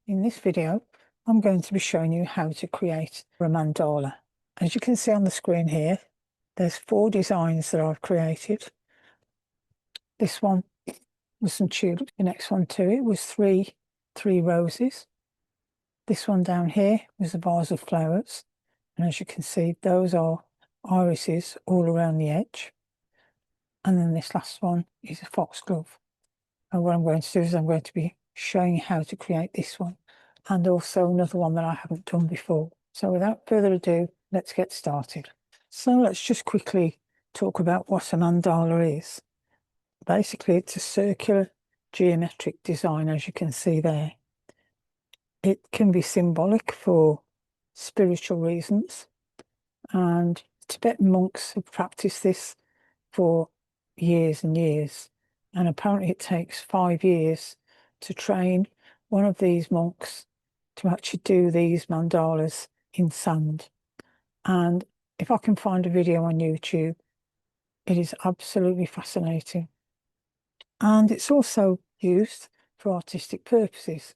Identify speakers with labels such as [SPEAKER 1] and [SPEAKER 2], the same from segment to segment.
[SPEAKER 1] In this video, I'm going to be showing you how to create a mandala. As you can see on the screen here, there's 4 designs that I've created. This one was some tulips. The next one to it was three roses. This one down here was a vase of flowers. And as you can see, those are irises all around the edge. And then this last one is a foxglove. And what I'm going to do is I'm going to be showing you how to create this one, and also another one that I haven't done before. So without further ado, let's get started. So let's just quickly talk about what a mandala is. Basically, it's a circular geometric design, as you can see there. It can be symbolic for spiritual reasons, and Tibetan monks have practiced this for years and years. And apparently it takes 5 years to train one of these monks to actually do these mandalas in sand. And if I can find a video on YouTube, it is absolutely fascinating. And it's also used for artistic purposes,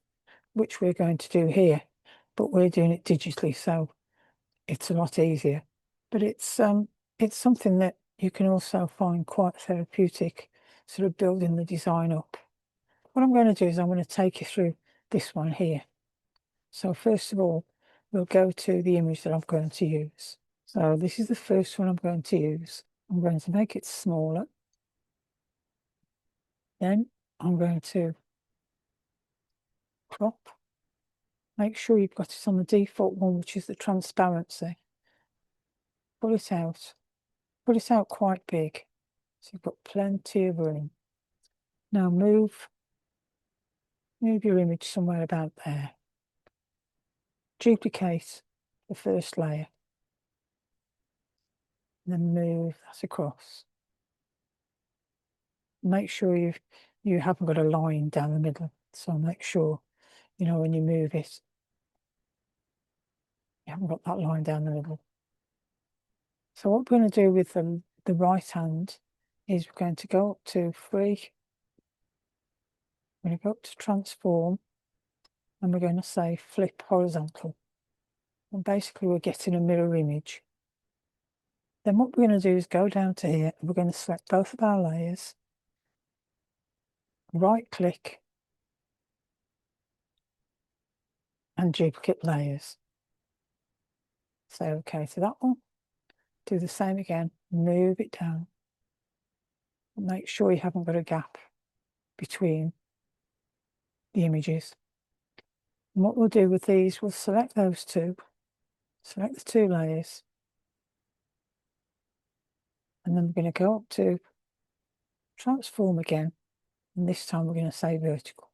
[SPEAKER 1] which we're going to do here, but we're doing it digitally, so it's a lot easier. But it's something that you can also find quite therapeutic, sort of building the design up. What I'm going to do is I'm going to take you through this one here. So first of all, we'll go to the image that I'm going to use. So this is the first one I'm going to use. I'm going to make it smaller. Then I'm going to crop. Make sure you've got it on the default one, which is the transparency. Pull it out. Put it out quite big, so you've got plenty of room. Now move your image somewhere about there. Duplicate the first layer, and then move that across. Make sure you haven't got a line down the middle, so make sure, when you move it, you haven't got that line down the middle. So what we're going to do with the right hand is we're going to go up to 3. We're going to go up to transform, and we're going to say flip horizontal. And basically we're getting a mirror image. Then what we're going to do is go down to here, and we're going to select both of our layers, right click, and duplicate layers. Say OK to that one. Do the same again, move it down. Make sure you haven't got a gap between the images. And what we'll do with these, we'll select those two, select the 2 layers, and then we're going to go up to transform again, and this time we're going to say vertical.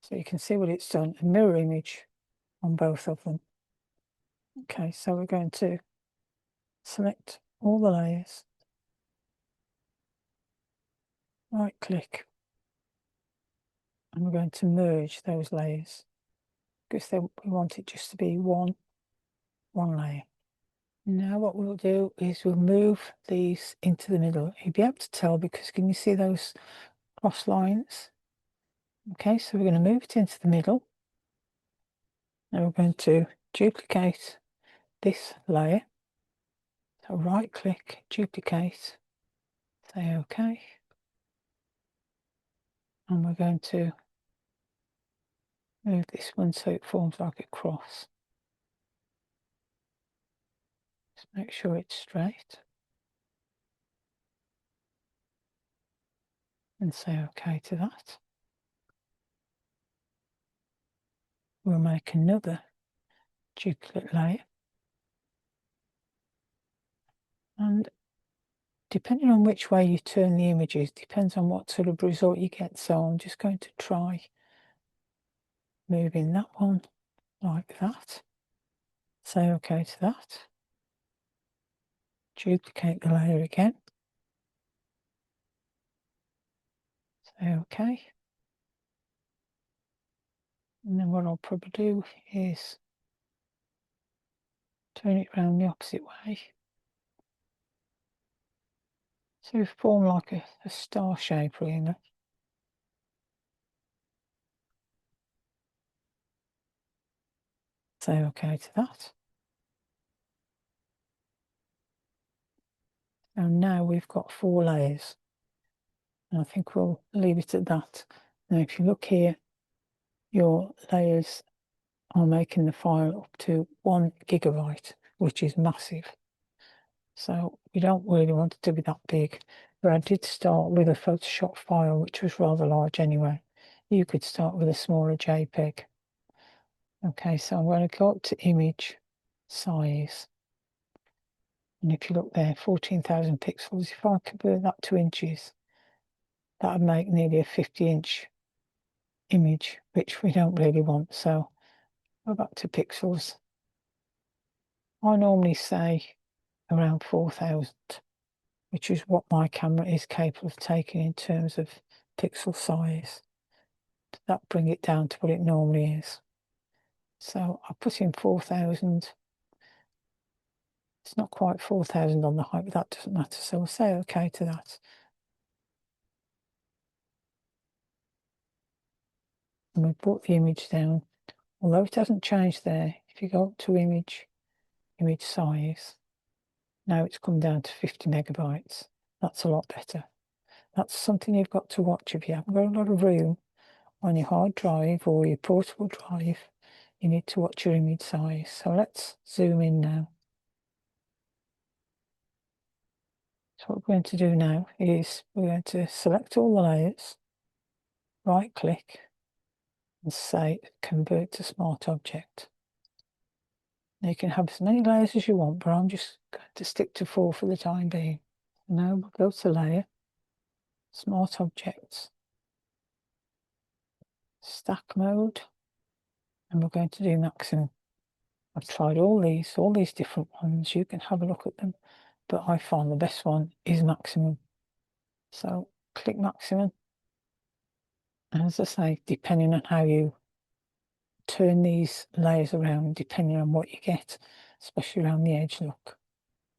[SPEAKER 1] So you can see what it's done, a mirror image on both of them. Okay, so we're going to select all the layers, right click, and we're going to merge those layers because we want it just to be one layer. Now what we'll do is we'll move these into the middle. You'll be able to tell because can you see those cross lines? Okay, so we're going to move it into the middle. Now we're going to duplicate this layer. So right click, duplicate, say OK. And we're going to move this one so it forms like a cross. Just make sure it's straight. And say OK to that. We'll make another duplicate layer. And depending on which way you turn the images, depends on what sort of result you get. So I'm just going to try moving that one like that. Say OK to that. Duplicate the layer again. Say OK. And then what I'll probably do is turn it around the opposite way. So we form like a star shape really. Say okay to that. And now we've got 4 layers. And I think we'll leave it at that. Now if you look here, your layers are making the file up to 1 gigabyte, which is massive. So we don't really want it to be that big. But I did start with a Photoshop file, which was rather large anyway. You could start with a smaller JPEG. Okay, so I'm going to go up to image size. And if you look there, 14,000 pixels. If I convert that to inches, that would make nearly a 50-inch image, which we don't really want. So go back to pixels. I normally say around 4,000, which is what my camera is capable of taking in terms of pixel size. That bring it down to what it normally is. So I put in 4,000. It's not quite 4,000 on the height, but that doesn't matter. So we'll say okay to that. And we brought the image down. Although it hasn't changed there, if you go up to image size, now it's come down to 50 megabytes. That's a lot better. That's something you've got to watch. If you haven't got a lot of room on your hard drive or your portable drive, you need to watch your image size. So let's zoom in now. So what we're going to do now is we're going to select all the layers, right click and say convert to smart object. Now you can have as many layers as you want, but I'm just going to stick to 4 for the time being. Now we'll go to layer, smart objects, stack mode, and we're going to do maximum. I've tried all these different ones. You can have a look at them, but I find the best one is maximum. So click maximum. And as I say, depending on how you turn these layers around, depending on what you get, especially around the edge look.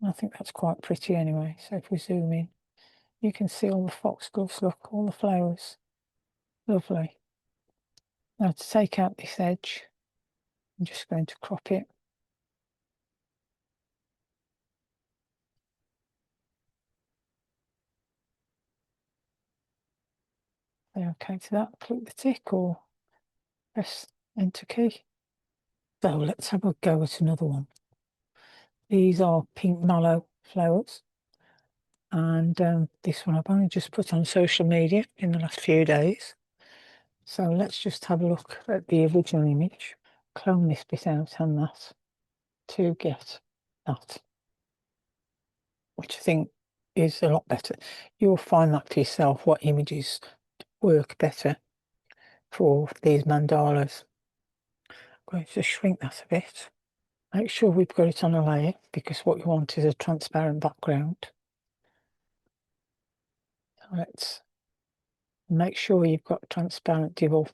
[SPEAKER 1] And I think that's quite pretty anyway. So if we zoom in, you can see all the foxgloves, look, all the flowers. Lovely. Now to take out this edge, I'm just going to crop it. Say okay to that, click the tick or press enter key. So let's have a go at another one. These are pink mallow flowers. And this one I've only just put on social media in the last few days. So let's just have a look at the original image. Clone this bit out and that to get that, which I think is a lot better. You'll find that for yourself, what images work better for these mandalas. I'm going to shrink that a bit. Make sure we've got it on a layer because what you want is a transparent background. So let's make sure you've got transparent default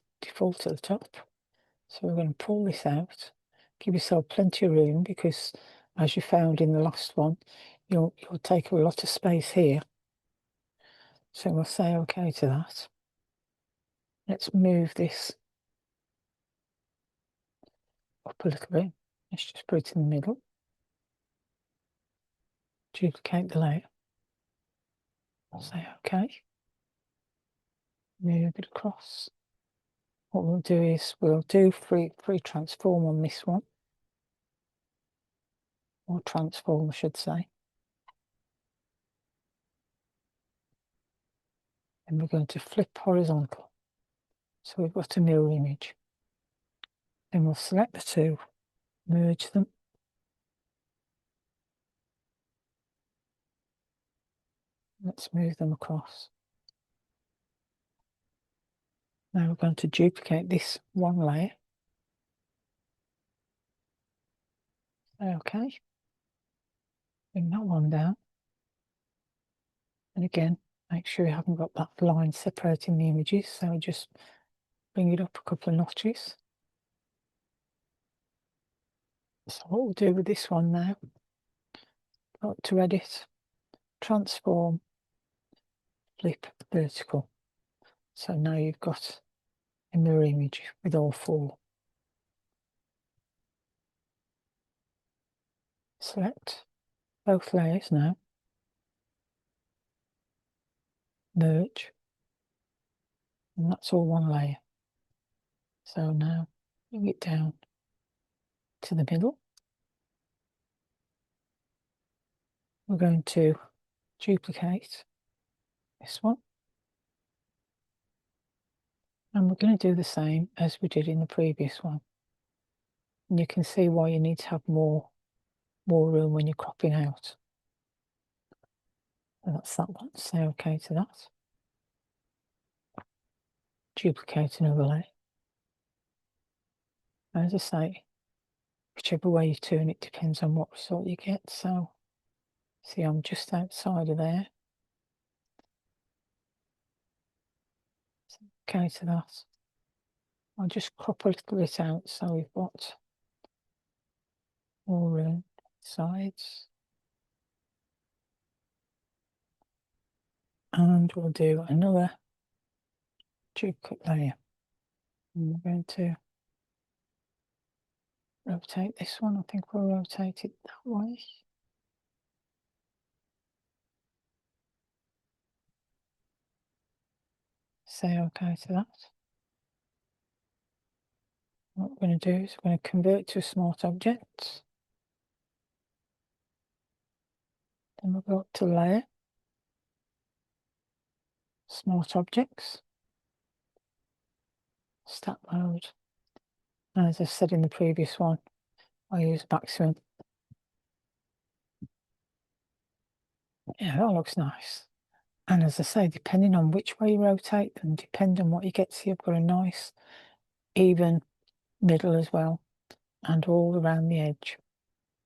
[SPEAKER 1] at the top. So we're going to pull this out. Give yourself plenty of room because as you found in the last one, you'll take a lot of space here. So we'll say okay to that. Let's move this up a little bit. Let's just put it in the middle. Duplicate the layer. I'll say okay. Move it across. What we'll do is we'll do free transform on this one. Or transform, I should say. And we're going to flip horizontal. So we've got a mirror image. Then we'll select the two, merge them. Let's move them across. Now we're going to duplicate this one layer. Okay. Bring that one down. And again, make sure you haven't got that line separating the images. So just bring it up a couple of notches. So what we'll do with this one now, go to edit, transform, flip vertical. So now you've got a mirror image with all 4. Select both layers now, merge, and that's all one layer. So now bring it down to the middle. We're going to duplicate this one, and we're going to do the same as we did in the previous one. And you can see why you need to have more room when you're cropping out. So that's that one. Say OK to that. Duplicate and overlay. As I say, whichever way you turn it depends on what result you get. So see, I'm just outside of there. So OK to that. I'll just crop a little bit out so we've got more room sides. And we'll do another duplicate layer. And we're going to rotate this one. I think we'll rotate it that way. Say OK to that. What we're going to do is we're going to convert to a smart object. Then we'll go up to layer, smart objects, stack mode. And as I said in the previous one, I use maximum. Yeah, that looks nice. And as I say, depending on which way you rotate them, depending on what you get, see, I've got a nice even middle as well, and all around the edge.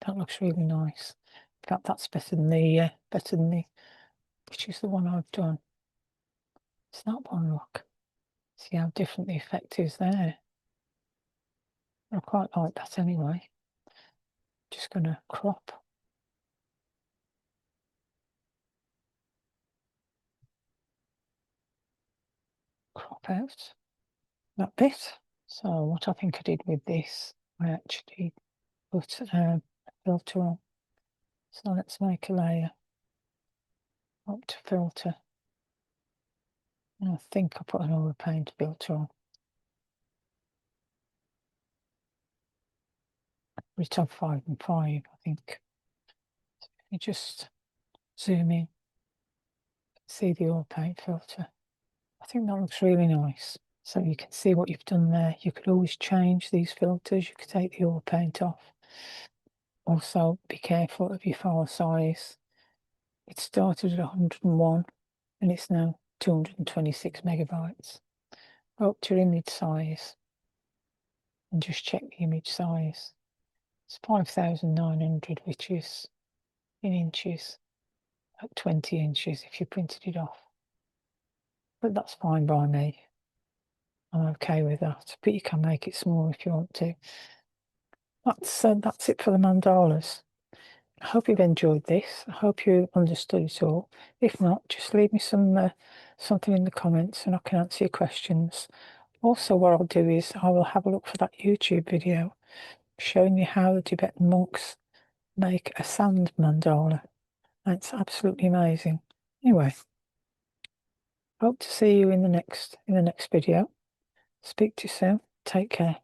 [SPEAKER 1] That looks really nice. In fact, that's better than the which is the one I've done. It's that one, look. See how different the effect is there. I quite like that anyway. Just going to crop. Crop out that bit. So what I think I did with this, I actually put a filter on. So let's make a layer. Up to filter. And I think I put an oil paint filter on. It's on 5 and 5, I think. So if you just zoom in, see the oil paint filter. I think that looks really nice. So you can see what you've done there. You could always change these filters. You could take the oil paint off. Also, be careful of your file size. It started at 101 and it's now 226 megabytes. Go up to your image size and just check the image size. It's 5,900, which is in inches, at 20 inches if you printed it off. But that's fine by me. I'm okay with that. But you can make it smaller if you want to. That's it for the mandalas. I hope you've enjoyed this. I hope you understood it all. If not, just leave me something in the comments and I can answer your questions. Also, what I'll do is I will have a look for that YouTube video showing you how the Tibetan monks make a sand mandala. It's absolutely amazing. Anyway, hope to see you in the next video. Speak to you soon. Take care.